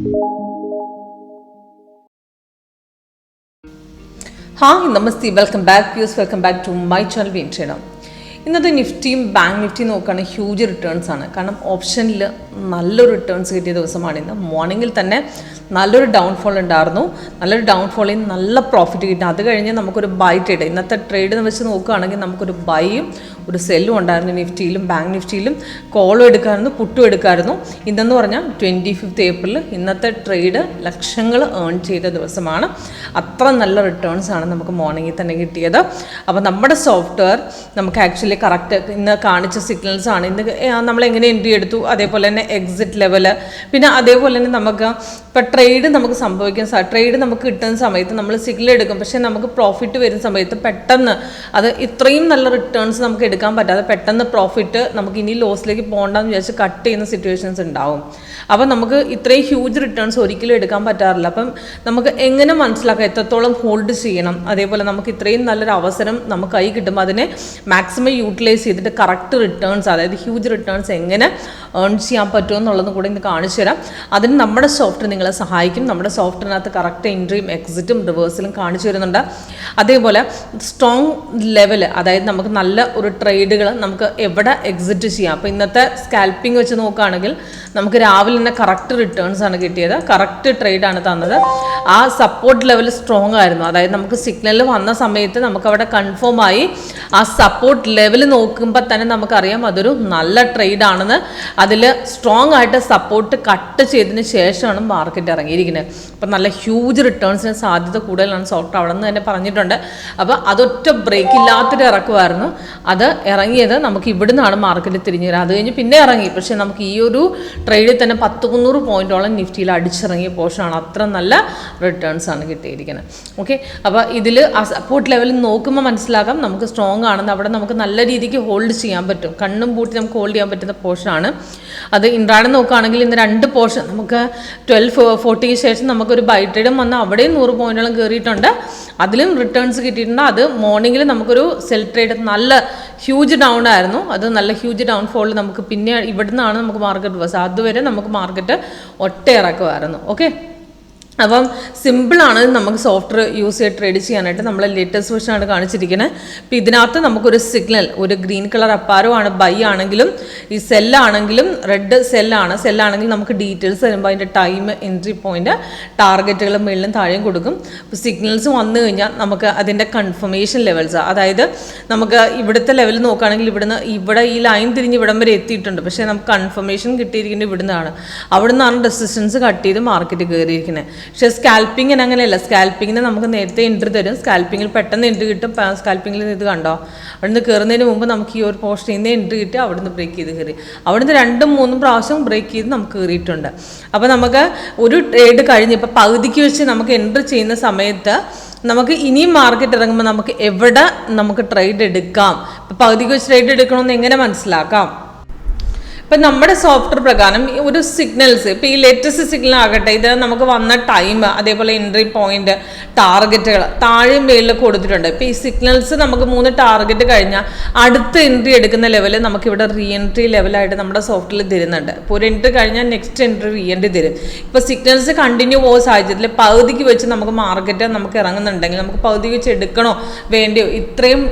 Hi, Namaste, welcome back to my channel Vinchana. ഇന്നത്തെ നിഫ്റ്റിയും bank നിഫ്റ്റിയും നോക്കുകയാണെങ്കിൽ huge returns ആണ്. കാരണം ഓപ്ഷനിൽ നല്ലൊരു റിട്ടേൺസ് കിട്ടിയ ദിവസമാണ് ഇന്ന്. മോർണിംഗിൽ തന്നെ നല്ലൊരു ഡൗൺഫോൾ ഉണ്ടായിരുന്നു. നല്ലൊരു ഡൗൺഫോളിൽ നല്ല പ്രോഫിറ്റ് കിട്ടി. അത് കഴിഞ്ഞ് നമുക്കൊരു ബൈ ട്രേഡ്, ഇന്നത്തെ ട്രേഡ് വെച്ച് നോക്കുകയാണെങ്കിൽ നമുക്കൊരു ബൈയും ഒരു സെല്ലും ഉണ്ടായിരുന്നു. നിഫ്റ്റിയിലും ബാങ്ക് നിഫ്റ്റിയിലും കോളും എടുക്കാമായിരുന്നു, പുട്ടും എടുക്കാമായിരുന്നു. ഇന്നെന്ന് പറഞ്ഞാൽ 25 ഏപ്രിൽ ഇന്നത്തെ ട്രേഡ് ലക്ഷങ്ങൾ ഏൺ ചെയ്ത ദിവസമാണ്. അത്ര നല്ല റിട്ടേൺസ് ആണ് നമുക്ക് മോർണിംഗിൽ തന്നെ കിട്ടിയത്. അപ്പോൾ നമ്മുടെ സോഫ്റ്റ്വെയർ നമുക്ക് ആക്ച്വലി കറക്റ്റ് ഇന്ന് കാണിച്ച സിഗ്നൽസ് ആണ്. ഇന്ന് നമ്മളെങ്ങനെ എൻട്രി എടുത്തു, അതേപോലെ തന്നെ എക്സിറ്റ് ലെവല്, പിന്നെ അതേപോലെ തന്നെ നമുക്ക് ഇപ്പോൾ ട്രേഡ് നമുക്ക് സംഭവിക്കുന്ന ട്രേഡ് നമുക്ക് കിട്ടുന്ന സമയത്ത് നമ്മൾ സിഗ്നൽ എടുക്കും. പക്ഷേ നമുക്ക് പ്രോഫിറ്റ് വരുന്ന സമയത്ത് പെട്ടെന്ന് അത് ഇത്രയും നല്ല റിട്ടേൺസ് നമുക്ക് എടുക്കാൻ പറ്റാതെ പെട്ടെന്ന് പ്രോഫിറ്റ് നമുക്ക് ഇനി ലോസിലേക്ക് പോകണ്ടെന്ന് വിചാരിച്ച് കട്ട് ചെയ്യുന്ന സിറ്റുവേഷൻസ് ഉണ്ടാവും. അപ്പം നമുക്ക് ഇത്രയും ഹ്യൂജ് റിട്ടേൺസ് ഒരിക്കലും എടുക്കാൻ പറ്റാറില്ല. അപ്പം നമുക്ക് എങ്ങനെ മനസ്സിലാക്കാം എത്രത്തോളം ഹോൾഡ് ചെയ്യണം, അതേപോലെ നമുക്ക് ഇത്രയും നല്ലൊരു അവസരം നമുക്ക് കൈ കിട്ടുമ്പോൾ അതിനെ മാക്സിമം യൂട്ടിലൈസ് ചെയ്തിട്ട് കറക്റ്റ് റിട്ടേൺസ്, അതായത് ഹ്യൂജ് റിട്ടേൺസ് എങ്ങനെ ഏൺ ചെയ്യാൻ പറ്റുമോ എന്നുള്ളതും കൂടെ ഇന്ന് കാണിച്ചു തരാം. അതിന് നമ്മുടെ സോഫ്റ്റ്വെയർ നിങ്ങളെ സഹായിക്കും. നമ്മുടെ സോഫ്റ്റ്വെയറിനകത്ത് കറക്റ്റ് എൻട്രിയും എക്സിറ്റും റിവേഴ്സലും കാണിച്ചു വരുന്നുണ്ട്. അതേപോലെ സ്ട്രോങ് ലെവല്, അതായത് നമുക്ക് നല്ല ഒരു ട്രേഡുകൾ നമുക്ക് എവിടെ എക്സിറ്റ് ചെയ്യാം. അപ്പോൾ ഇന്നത്തെ സ്കാൽപ്പിംഗ് വെച്ച് നോക്കുകയാണെങ്കിൽ നമുക്ക് രാവിലെ തന്നെ കറക്റ്റ് റിട്ടേൺസ് ആണ് കിട്ടിയത്. കറക്റ്റ് ട്രേഡാണ് തന്നത്. ആ സപ്പോർട്ട് ലെവൽ സ്ട്രോങ് ആയിരുന്നു. അതായത് നമുക്ക് സിഗ്നൽ വന്ന സമയത്ത് നമുക്കവിടെ കൺഫേം ആയി. ആ സപ്പോർട്ട് ലെവൽ നോക്കുമ്പോൾ തന്നെ നമുക്കറിയാം അതൊരു നല്ല ട്രേഡാണെന്ന്. അതിൽ സ്ട്രോങ് ആയിട്ട് സപ്പോർട്ട് കട്ട് ചെയ്തതിന് ശേഷമാണ് മാർക്കറ്റ് ഇറങ്ങിയിരിക്കുന്നത്. അപ്പം നല്ല ഹ്യൂജ് റിട്ടേൺസിന് സാധ്യത കൂടുതലാണ് സോഫ്റ്റ് അവിടെ നിന്ന് തന്നെ പറഞ്ഞിട്ടുണ്ട്. അപ്പോൾ അതൊറ്റ ബ്രേക്ക് ഇല്ലാത്തൊരു ഇറക്കുമായിരുന്നു. അത് ഇറങ്ങിയത് നമുക്ക് ഇവിടുന്നാണ് മാർക്കറ്റ് തിരിഞ്ഞു വരിക. അത് കഴിഞ്ഞ് പിന്നെ ഇറങ്ങി. പക്ഷേ നമുക്ക് ഈ ഒരു ട്രേഡിൽ തന്നെ 100-300 പോയിന്റോളം നിഫ്റ്റിയിൽ അടിച്ചിറങ്ങിയ പോർഷനാണ്. അത്ര നല്ല റിട്ടേൺസ് ആണ് കിട്ടിയിരിക്കുന്നത്. ഓക്കെ, അപ്പോൾ ഇതിൽ ആ സപ്പോർട്ട് ലെവലിൽ നോക്കുമ്പോൾ മനസ്സിലാക്കാം നമുക്ക് സ്ട്രോങ് ആണെന്ന്. അവിടെ നമുക്ക് നല്ല രീതിക്ക് ഹോൾഡ് ചെയ്യാൻ പറ്റും. കണ്ണും പൂട്ടി നമുക്ക് ഹോൾഡ് ചെയ്യാൻ പറ്റുന്ന പോർഷനാണ് അത്. ഇൻട്രാഡേ നോക്കുകയാണെങ്കിൽ ഇന്ന് 2 പോർഷൻ നമുക്ക് 12:40 ശേഷം നമുക്കൊരു ബൈ ട്രേഡും വന്ന് അവിടെയും 100 പോയിന്റോളം കയറിയിട്ടുണ്ട്. അതിലും റിട്ടേൺസ് കിട്ടിയിട്ടുണ്ട്. അത് മോർണിംഗിൽ നമുക്കൊരു സെൽ ട്രേഡ് നല്ല ഹ്യൂജ് ഡൗൺ ആയിരുന്നു. അത് നല്ല ഹ്യൂജ് ഡൗൺഫോളിൽ നമുക്ക് പിന്നെ ഇവിടുന്നാണ് നമുക്ക് മാർക്കറ്റ് ബസ്. അതുവരെ നമുക്ക് മാർക്കറ്റ് ഒറ്റ ഇറക്കുമായിരുന്നു. ഓക്കെ, അപ്പം സിമ്പിളാണ് നമുക്ക് സോഫ്റ്റ്വെയർ യൂസ് ചെയ്ത് ട്രേഡ് ചെയ്യാനായിട്ട്. നമ്മൾ ലേറ്റസ്റ്റ് വെർഷനാണ് കാണിച്ചിരിക്കുന്നത്. അപ്പോൾ ഇതിനകത്ത് നമുക്കൊരു സിഗ്നൽ, ഒരു ഗ്രീൻ കളർ അപ്പാരോ ആണ് ബൈ ആണെങ്കിലും, ഈ സെല്ലാണെങ്കിലും റെഡ് സെല്ലാണെങ്കിൽ നമുക്ക് ഡീറ്റെയിൽസ് വരുമ്പോൾ അതിൻ്റെ ടൈം, എൻട്രി പോയിന്റ്, ടാർഗറ്റുകൾ മുകളിലും താഴെയും കൊടുക്കും. അപ്പോൾ സിഗ്നൽസ് വന്നു കഴിഞ്ഞാൽ നമുക്ക് അതിൻ്റെ കൺഫർമേഷൻ ലെവൽസ്, അതായത് നമുക്ക് ഇവിടുത്തെ ലെവൽ നോക്കുകയാണെങ്കിൽ ഇവിടെ ഈ ലൈൻ തിരിഞ്ഞ് ഇവിടം വരെ എത്തിയിട്ടുണ്ട്. പക്ഷേ നമുക്ക് കൺഫർമേഷൻ കിട്ടിയിരിക്കുന്നത് ഇവിടുന്നാണ്. അവിടുന്നാണ് റെസിസ്റ്റൻസ് കട്ട് ചെയ്ത് മാർക്കറ്റ് കയറിയിരിക്കുന്നത്. പക്ഷേ സ്കാൽപ്പിങ്ങിന് അങ്ങനെയല്ല. സ്കാൽപ്പിങ്ങിന് നമുക്ക് നേരത്തെ എൻട്രി തരും. സ്കാൽപ്പിങ്ങിൽ പെട്ടെന്ന് എൻട്രി കിട്ടും. സ്കാൽപ്പിങ്ങിൽ ഇത് കണ്ടോ, അവിടുന്ന് കയറുന്നതിന് മുമ്പ് നമുക്ക് ഈ ഒരു പോർഷനിൽ നിന്ന് എൻട്രി കിട്ടി, അവിടുന്ന് ബ്രേക്ക് ചെയ്ത് കയറി. അവിടുന്ന് 2-3 പ്രാവശ്യം ബ്രേക്ക് ചെയ്ത് നമുക്ക് കയറിയിട്ടുണ്ട്. അപ്പോൾ നമുക്ക് ഒരു ട്രേഡ് കഴിഞ്ഞ് ഇപ്പോൾ പകുതിക്ക് വെച്ച് നമുക്ക് എൻട്രി ചെയ്യുന്ന സമയത്ത് നമുക്ക് ഇനിയും മാർക്കറ്റ് ഇറങ്ങുമ്പോൾ നമുക്ക് എവിടെ നമുക്ക് ട്രേഡ് എടുക്കാം, ഇപ്പോൾ പകുതിക്ക് വെച്ച് ട്രേഡ് എടുക്കണമെന്ന് എങ്ങനെ മനസ്സിലാക്കാം? ഇപ്പം നമ്മുടെ സോഫ്റ്റ്വെയർ പ്രകാരം ഒരു സിഗ്നൽസ്, ഇപ്പോൾ ഈ ലേറ്റസ്റ്റ് സിഗ്നൽ ആകട്ടെ, ഇത് നമുക്ക് വന്ന ടൈം, അതേപോലെ എൻട്രി പോയിന്റ്, ടാർഗറ്റുകൾ താഴെയും മേളിലൊക്കെ കൊടുത്തിട്ടുണ്ട്. ഇപ്പോൾ ഈ സിഗ്നൽസ് നമുക്ക് 3 ടാർഗറ്റ് കഴിഞ്ഞാൽ അടുത്ത എൻട്രി എടുക്കുന്ന ലെവൽ നമുക്കിവിടെ റീ എൻട്രി ലെവലായിട്ട് നമ്മുടെ സോഫ്റ്റ്വെയറിൽ തരുന്നുണ്ട്. ഇപ്പോൾ ഒരു എൻട്രി കഴിഞ്ഞാൽ നെക്സ്റ്റ് എൻട്രി റീ എൻട്രി തരും. ഇപ്പോൾ സിഗ്നൽസ് കണ്ടിന്യൂ പോകുന്ന സാഹചര്യത്തിൽ പകുതിക്ക് വെച്ച് നമുക്ക് മാർക്കറ്റ് നമുക്ക് ഇറങ്ങുന്നുണ്ടെങ്കിൽ നമുക്ക് പകുതിക്ക് വെച്ച് എടുക്കണോ വേണ്ടിയോ, ഇത്രയും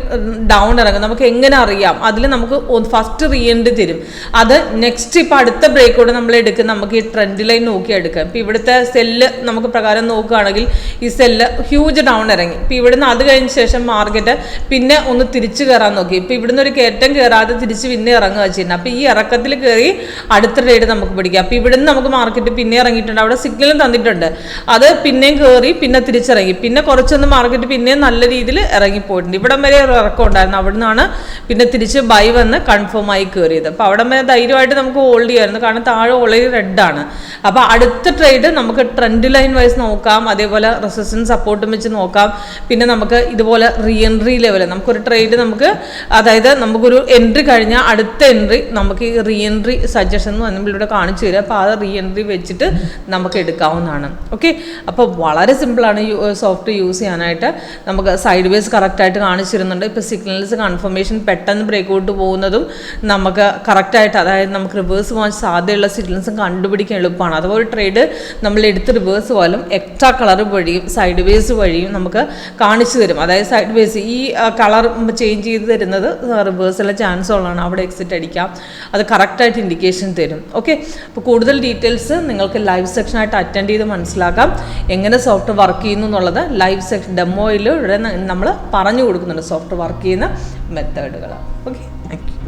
ഡൗൺ ഇറങ്ങും നമുക്ക് എങ്ങനെ അറിയാം? അതിൽ നമുക്ക് ഫസ്റ്റ് റീ എൻട്രി തരും. അത് നെക്സ്റ്റ് ഇപ്പോൾ അടുത്ത ബ്രേക്കോടെ നമ്മൾ എടുക്കുന്ന നമുക്ക് ഈ ട്രെൻഡ് ലൈൻ നോക്കി എടുക്കാം. ഇപ്പോൾ ഇവിടുത്തെ സെല്ല് നമുക്ക് പ്രകാരം നോക്കുകയാണെങ്കിൽ ഈ സെല്ല് ഹ്യൂജ് ഡൗൺ ഇറങ്ങി. ഇപ്പോൾ ഇവിടുന്ന് അത് കഴിഞ്ഞ ശേഷം മാർക്കറ്റ് പിന്നെ ഒന്ന് തിരിച്ചു കയറാൻ നോക്കി. ഇപ്പോൾ ഇവിടുന്ന് ഒരു കയറ്റം കയറാതെ തിരിച്ച് പിന്നെ ഇറങ്ങുക ചെയ്യുന്നത്. അപ്പോൾ ഈ ഇറക്കത്തിൽ കയറി അടുത്ത ട്രേഡ് നമുക്ക് പിടിക്കാം. അപ്പോൾ ഇവിടുന്ന് നമുക്ക് മാർക്കറ്റ് പിന്നെ ഇറങ്ങിയിട്ടുണ്ട്. അവിടെ സിഗ്നലും തന്നിട്ടുണ്ട്. അത് പിന്നെയും കയറി പിന്നെ തിരിച്ചിറങ്ങി. പിന്നെ കുറച്ചൊന്ന് മാർക്കറ്റ് പിന്നെയും നല്ല രീതിയിൽ ഇറങ്ങിപ്പോയിട്ടുണ്ട്. ഇവിടം വരെ ഒരു ഇറക്കം ഉണ്ടായിരുന്നു. അവിടെ നിന്നാണ് പിന്നെ തിരിച്ച് ബൈ വന്ന് കൺഫേം ആയി കയറിയത്. അപ്പോൾ അവിടെ വരെ ധൈര്യമായിട്ട് നമുക്ക് ഹോൾഡ് ചെയ്യാമായിരുന്നു. കാരണം താഴെ ഓൾറെഡി റെഡാണ്. അപ്പോൾ അടുത്ത ട്രേഡ് നമുക്ക് ട്രെൻഡ് ലൈൻ വൈസ് നോക്കാം. അതേപോലെ റെസിസ്റ്റൻസ് സപ്പോർട്ടും വെച്ച് നോക്കാം. പിന്നെ നമുക്ക് ഇതുപോലെ റീ എൻട്രി ലെവൽ, നമുക്കൊരു ട്രേഡ് നമുക്ക്, അതായത് നമുക്കൊരു എൻട്രി കഴിഞ്ഞാൽ അടുത്ത എൻട്രി നമുക്ക് ഈ റീ എൻട്രി സജഷൻ നമ്മളിവിടെ കാണിച്ചു തരിക. അപ്പോൾ ആ റീ എൻട്രി വെച്ചിട്ട് നമുക്ക് എടുക്കാവുന്നതാണ്. ഓക്കെ, അപ്പോൾ വളരെ സിമ്പിളാണ് സോഫ്റ്റ്വെയർ യൂസ് ചെയ്യാനായിട്ട്. നമുക്ക് സൈഡ് വേസ് കറക്റ്റായിട്ട് കാണിച്ചിരുന്നുണ്ട്. ഇപ്പോൾ സിഗ്നൽസ് കൺഫർമേഷൻ പെട്ടെന്ന് ബ്രേക്ക് ഔട്ട് പോകുന്നതും നമുക്ക് കറക്റ്റായിട്ട്, അതായത് അതായത് നമുക്ക് റിവേഴ്സ് പോകാൻ സാധ്യതയുള്ള സിഗ്നൽസും കണ്ടുപിടിക്കാൻ എളുപ്പമാണ്. അഥവാ ഒരു ട്രേഡ് നമ്മൾ എടുത്ത് റിവേഴ്സ് പോയാലും എക്സ്ട്രാ കളർ വഴിയും സൈഡ് വേസ് വഴിയും നമുക്ക് കാണിച്ചു തരും. അതായത് സൈഡ് വേസ് ഈ കളർ ചേഞ്ച് ചെയ്ത് തരുന്നത് റിവേഴ്സുള്ള ചാൻസ് ഉള്ളതാണ്, അവിടെ എക്സിറ്റ് അടിക്കാം, അത് കറക്റ്റായിട്ട് ഇൻഡിക്കേഷൻ തരും. ഓക്കെ, അപ്പോൾ കൂടുതൽ ഡീറ്റെയിൽസ് നിങ്ങൾക്ക് ലൈവ് സെക്ഷനായിട്ട് അറ്റൻഡ് ചെയ്ത് മനസ്സിലാക്കാം. എങ്ങനെ സോഫ്റ്റ്വെയർ വർക്ക് ചെയ്യുന്നു എന്നുള്ളത് ലൈവ് സെക്ഷൻ ഡെമോയിൽ നമ്മൾ പറഞ്ഞു കൊടുക്കുന്നുണ്ട്, സോഫ്റ്റ്വെയർ വർക്ക് ചെയ്യുന്ന മെത്തേഡുകൾ. Okay, thank you.